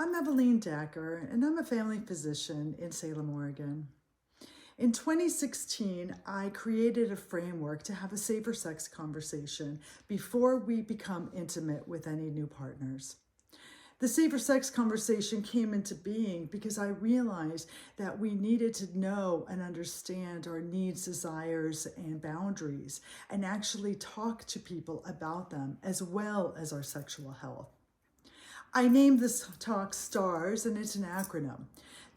I'm Evelin Dacker, and I'm a family physician in Salem, Oregon. In 2016, I created a framework to have a safer sex conversation before we become intimate with any new partners. The safer sex conversation came into being because I realized that we needed to know and understand our needs, desires, and boundaries, and actually talk to people about them as well as our sexual health. I named this talk STARS, and it's an acronym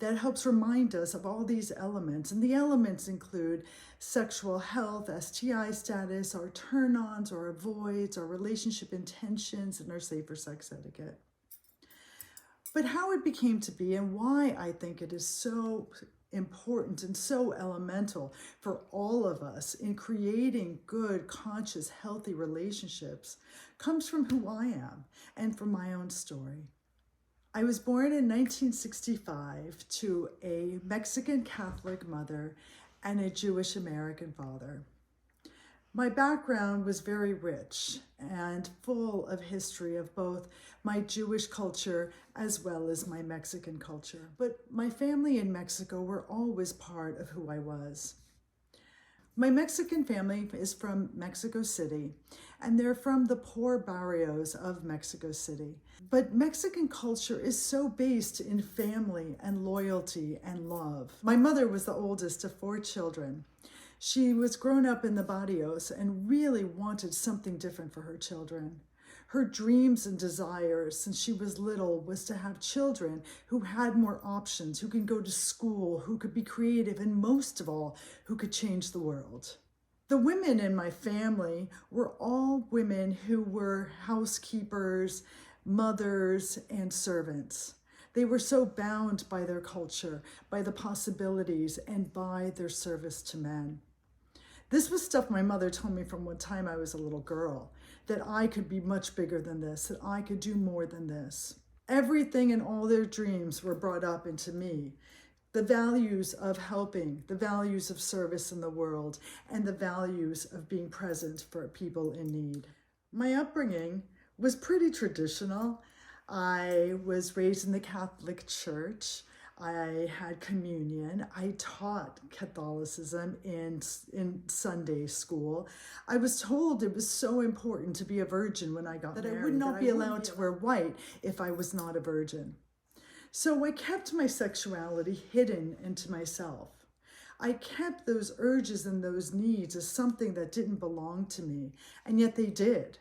that helps remind us of all these elements. And the elements include sexual health, STI status, our turn-ons, our avoids, our relationship intentions, and our safer sex etiquette. But how it became to be and why I think it is so important and so elemental for all of us in creating good, conscious, healthy relationships comes from who I am and from my own story. I was born in 1965 to a Mexican Catholic mother and a Jewish American father. My background was very rich and full of history of both my Jewish culture as well as my Mexican culture. But my family in Mexico were always part of who I was. My Mexican family is from Mexico City, and they're from the poor barrios of Mexico City. But Mexican culture is so based in family and loyalty and love. My mother was the oldest of 4 children. She was grown up in the barrios and really wanted something different for her children. Her dreams and desires since she was little was to have children who had more options, who could go to school, who could be creative, and most of all, who could change the world. The women in my family were all women who were housekeepers, mothers, and servants. They were so bound by their culture, by the possibilities, and by their service to men. This was stuff my mother told me from one time I was a little girl, that I could be much bigger than this, that I could do more than this. Everything and all their dreams were brought up into me. The values of helping, the values of service in the world, and the values of being present for people in need. My upbringing was pretty traditional. I was raised in the Catholic Church. I had communion. I taught Catholicism in Sunday school. I was told it was so important to be a virgin when I got married, that I would not be allowed to wear white if I was not a virgin. So I kept my sexuality hidden into myself. I kept those urges and those needs as something that didn't belong to me, and yet they did.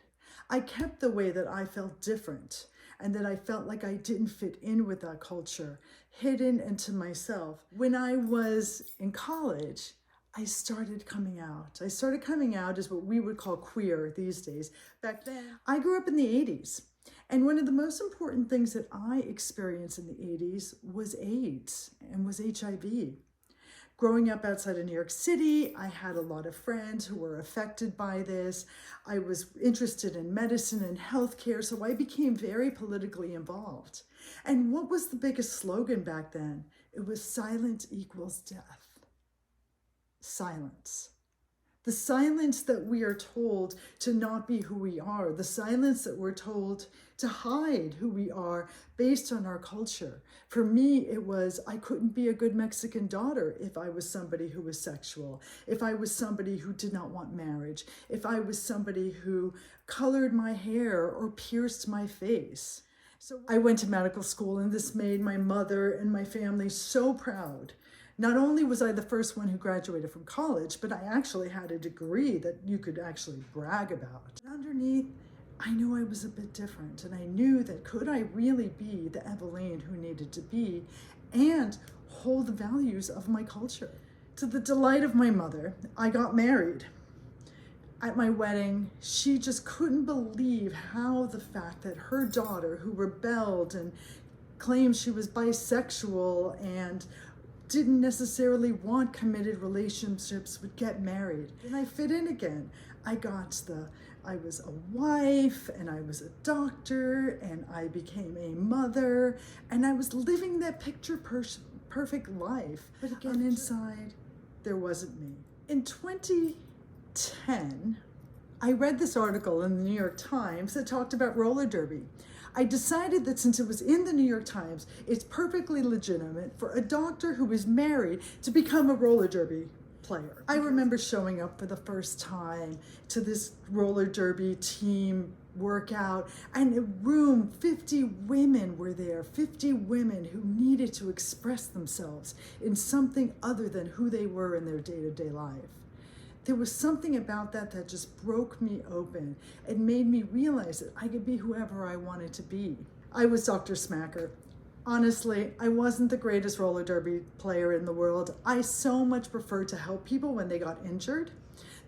I kept the way that I felt different and that I felt like I didn't fit in with that culture, hidden into myself. When I was in college, I started coming out. I started coming out as what we would call queer these days. Back then, I grew up in the 80s. And one of the most important things that I experienced in the 80s was AIDS and was HIV. Growing up outside of New York City, I had a lot of friends who were affected by this. I was interested in medicine and healthcare, so I became very politically involved. And what was the biggest slogan back then? It was silence equals death. Silence. The silence that we are told to not be who we are, the silence that we're told to hide who we are based on our culture. For me, it was I couldn't be a good Mexican daughter if I was somebody who was sexual, if I was somebody who did not want marriage, if I was somebody who colored my hair or pierced my face. So I went to medical school, and this made my mother and my family so proud. Not only was I the first one who graduated from college, but I actually had a degree that you could actually brag about. Underneath, I knew I was a bit different, and I knew that could I really be the Evelin who needed to be and hold the values of my culture? To the delight of my mother, I got married. At my wedding, she just couldn't believe how the fact that her daughter, who rebelled and claimed she was bisexual and didn't necessarily want committed relationships would get married. And I fit in again. I was a wife, and I was a doctor, and I became a mother, and I was living that picture perfect life. But again, inside, there wasn't me. In 2010, I read this article in the New York Times that talked about roller derby. I decided that since it was in the New York Times, it's perfectly legitimate for a doctor who is married to become a roller derby player. I remember showing up for the first time to this roller derby team workout, and a room, 50 women were there, 50 women who needed to express themselves in something other than who they were in their day-to-day life. There was something about that that just broke me open and made me realize that I could be whoever I wanted to be. I was Dr. Smacker. Honestly, I wasn't the greatest roller derby player in the world. I so much preferred to help people when they got injured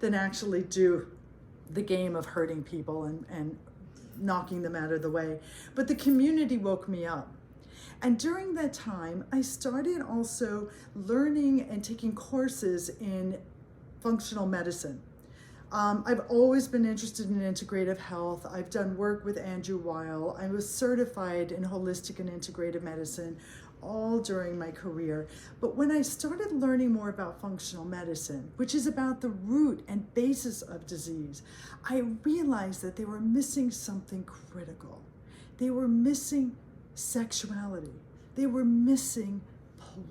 than actually do the game of hurting people and knocking them out of the way. But the community woke me up. And during that time, I started also learning and taking courses in functional medicine. I've always been interested in integrative health. I've done work with Andrew Weil. I was certified in holistic and integrative medicine all during my career. But when I started learning more about functional medicine, which is about the root and basis of disease, I realized that they were missing something critical. They were missing sexuality. They were missing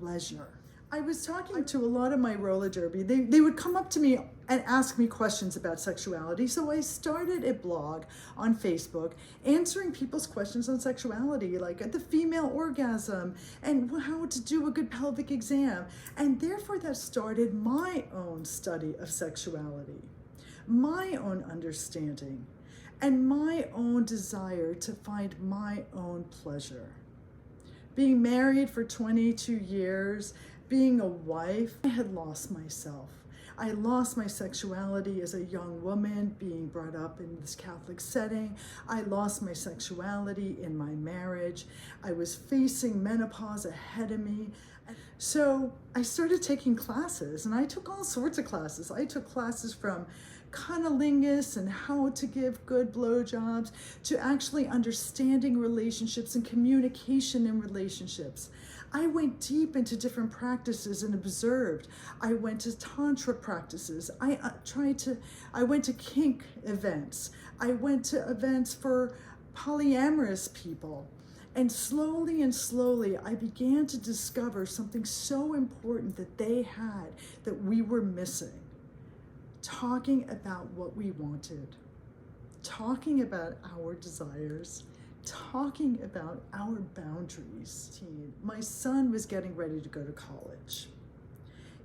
pleasure. I was talking to a lot of my roller derby. They would come up to me and ask me questions about sexuality. So I started a blog on Facebook answering people's questions on sexuality, like the female orgasm and how to do a good pelvic exam. And therefore that started my own study of sexuality, my own understanding, and my own desire to find my own pleasure. Being married for 22 years, being a wife, I had lost myself. I lost my sexuality as a young woman being brought up in this Catholic setting. I lost my sexuality in my marriage. I was facing menopause ahead of me. So I started taking classes, and I took all sorts of classes. I took classes from cunnilingus and how to give good blowjobs to actually understanding relationships and communication in relationships. I went deep into different practices and observed. I went to tantra practices. I went to kink events. I went to events for polyamorous people. And slowly, I began to discover something so important that they had that we were missing. Talking about what we wanted, talking about our desires, talking about our boundaries. My son was getting ready to go to college.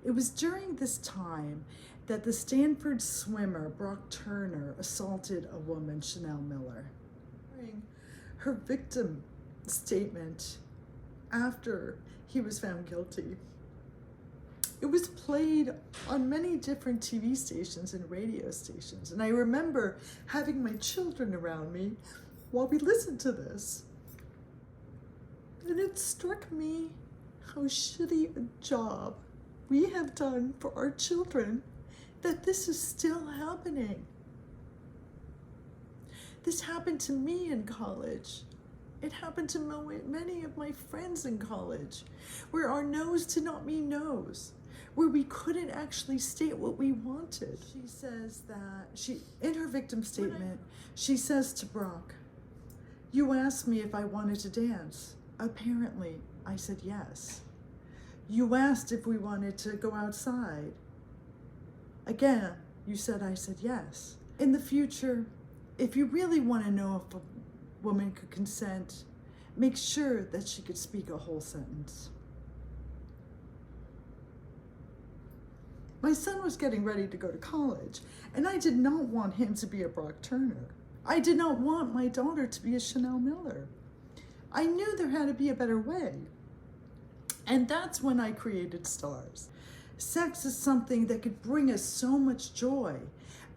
It was during this time that the Stanford swimmer Brock Turner assaulted a woman, Chanel Miller. Her victim statement after he was found guilty. It was played on many different TV stations and radio stations. And I remember having my children around me while we listened to this. And it struck me how shitty a job we have done for our children that this is still happening. This happened to me in college. It happened to many of my friends in college, where our no's did not mean no's, where we couldn't actually state what we wanted. She says that, in her victim statement, she says to Brock, "You asked me if I wanted to dance. Apparently, I said yes. You asked if we wanted to go outside. Again, you said I said yes. In the future, if you really want to know if a woman could consent, make sure that she could speak a whole sentence." My son was getting ready to go to college, and I did not want him to be a Brock Turner. I did not want my daughter to be a Chanel Miller. I knew there had to be a better way. And that's when I created Stars. Sex is something that could bring us so much joy,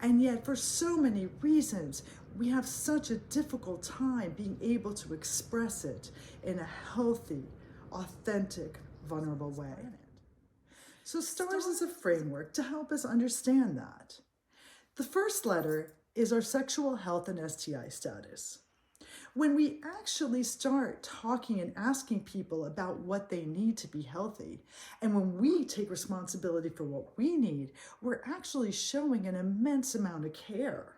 and yet for so many reasons, we have such a difficult time being able to express it in a healthy, authentic, vulnerable way. So Stars is a framework to help us understand that. The first letter is our sexual health and STI status. When we actually start talking and asking people about what they need to be healthy, and when we take responsibility for what we need, we're actually showing an immense amount of care.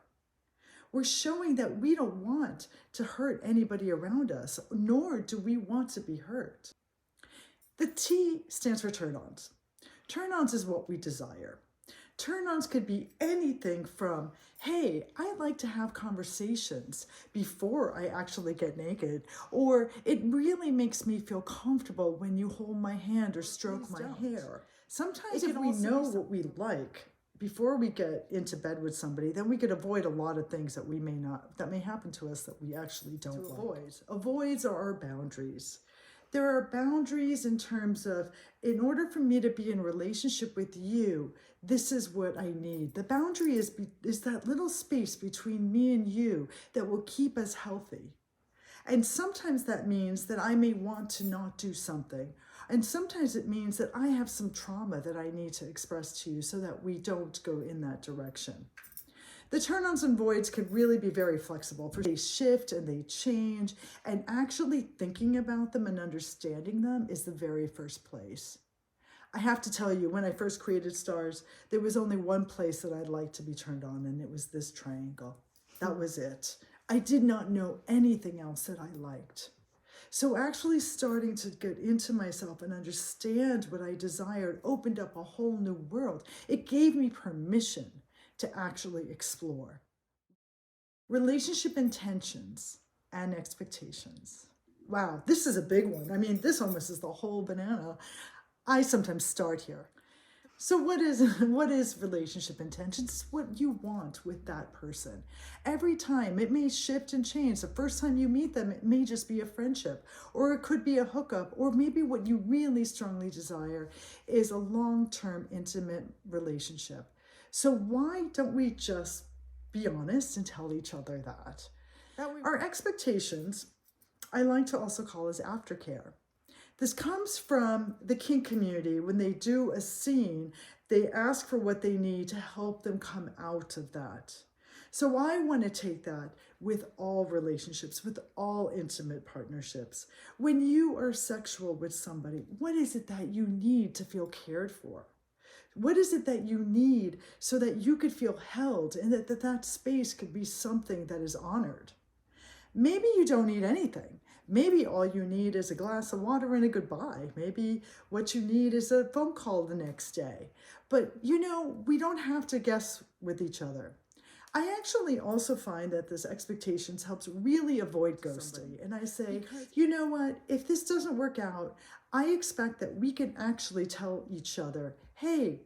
We're showing that we don't want to hurt anybody around us, nor do we want to be hurt. The T stands for turn-ons. Turn-ons is what we desire. Turn-ons could be anything from, hey, I like to have conversations before I actually get naked, or it really makes me feel comfortable when you hold my hand or stroke my hair. Sometimes if we know what we like before we get into bed with somebody, then we could avoid a lot of things that may happen to us that we actually don't like. Avoids are our boundaries. There are boundaries in terms of, in order for me to be in relationship with you, this is what I need. The boundary is that little space between me and you that will keep us healthy. And sometimes that means that I may want to not do something. And sometimes it means that I have some trauma that I need to express to you so that we don't go in that direction. The turn-ons and voids could really be very flexible. They shift and they change, and actually thinking about them and understanding them is the very first place. I have to tell you, when I first created stars, there was only one place that I'd like to be turned on, and it was this triangle. That was it. I did not know anything else that I liked. So actually starting to get into myself and understand what I desired opened up a whole new world. It gave me permission to actually explore. Relationship intentions and expectations. Wow, this is a big one. I mean, this almost is the whole banana. I sometimes start here. So what is relationship intentions? It's what you want with that person. Every time it may shift and change. The first time you meet them, it may just be a friendship, or it could be a hookup, or maybe what you really strongly desire is a long-term intimate relationship. So why don't we just be honest and tell each other that? Our expectations, I like to also call as aftercare. This comes from the kink community. When they do a scene, they ask for what they need to help them come out of that. So I want to take that with all relationships, with all intimate partnerships. When you are sexual with somebody, what is it that you need to feel cared for? What is it that you need so that you could feel held and that space could be something that is honored? Maybe you don't need anything. Maybe all you need is a glass of water and a goodbye. Maybe what you need is a phone call the next day. But we don't have to guess with each other. I actually also find that this expectations helps really avoid ghosting. And I say, you know what, if this doesn't work out, I expect that we can actually tell each other, hey,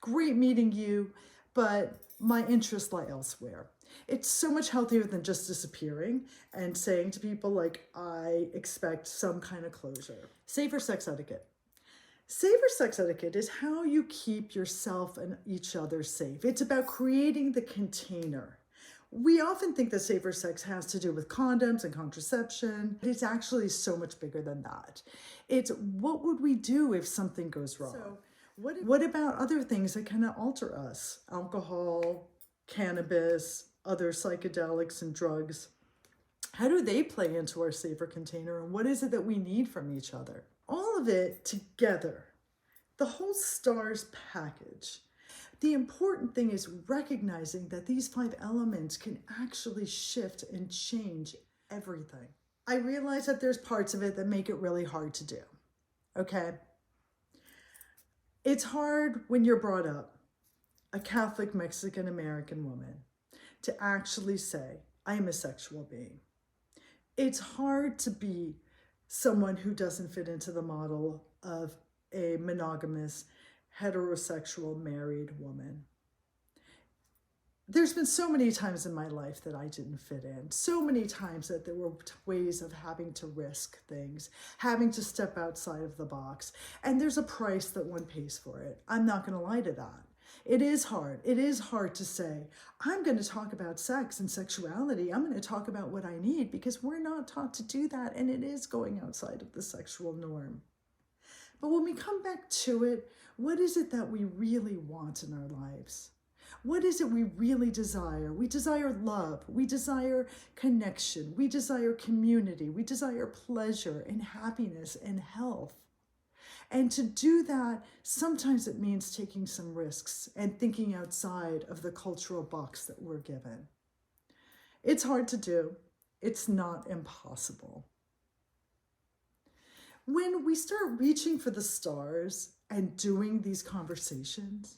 great meeting you, but my interests lie elsewhere. It's so much healthier than just disappearing and saying to people like, I expect some kind of closure. Safer sex etiquette. Safer sex etiquette is how you keep yourself and each other safe. It's about creating the container. We often think that safer sex has to do with condoms and contraception. It's actually so much bigger than that. It's what would we do if something goes wrong? So what about other things that kind of alter us? Alcohol, cannabis, other psychedelics and drugs. How do they play into our safer container, and what is it that we need from each other? All of it together, the whole stars package. The important thing is recognizing that these 5 elements can actually shift and change everything. I realize that there's parts of it that make it really hard to do, okay? It's hard when you're brought up, a Catholic Mexican-American woman, to actually say, I am a sexual being. It's hard to be someone who doesn't fit into the model of a monogamous, heterosexual, married woman. There's been so many times in my life that I didn't fit in. So many times that there were ways of having to risk things, having to step outside of the box. And there's a price that one pays for it. I'm not going to lie to that. It is hard. It is hard to say, I'm going to talk about sex and sexuality. I'm going to talk about what I need, because we're not taught to do that. And it is going outside of the sexual norm. But when we come back to it, what is it that we really want in our lives? What is it we really desire? We desire love. We desire connection. We desire community. We desire pleasure and happiness and health. And to do that, sometimes it means taking some risks and thinking outside of the cultural box that we're given. It's hard to do. It's not impossible. When we start reaching for the stars and doing these conversations,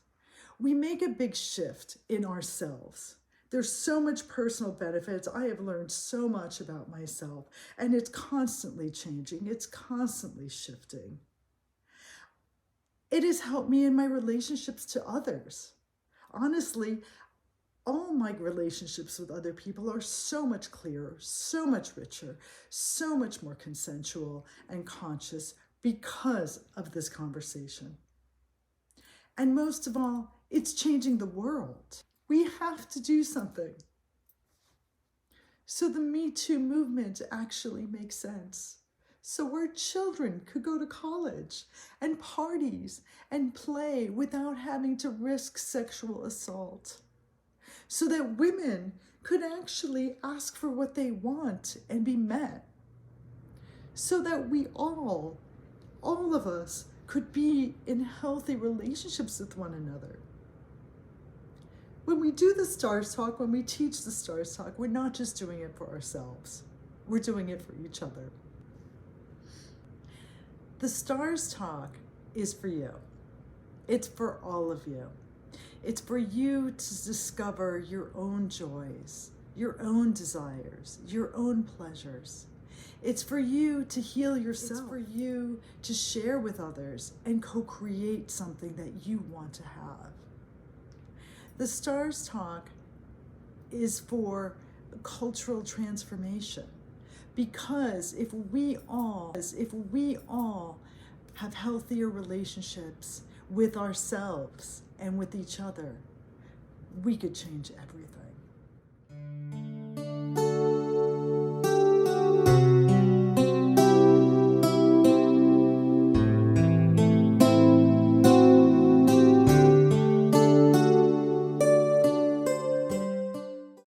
we make a big shift in ourselves. There's so much personal benefits. I have learned so much about myself, and it's constantly changing. It's constantly shifting. It has helped me in my relationships to others. Honestly, all my relationships with other people are so much clearer, so much richer, so much more consensual and conscious because of this conversation. And most of all, it's changing the world. We have to do something. So the Me Too movement actually makes sense. So our children could go to college and parties and play without having to risk sexual assault. So that women could actually ask for what they want and be met. So that we all of us, could be in healthy relationships with one another. When we do the Stars Talk, when we teach the Stars Talk, we're not just doing it for ourselves. We're doing it for each other. The Stars Talk is for you. It's for all of you. It's for you to discover your own joys, your own desires, your own pleasures. It's for you to heal yourself. It's for you to share with others and co-create something that you want to have. The Stars Talk is for cultural transformation, because if we all have healthier relationships with ourselves and with each other, we could change everything.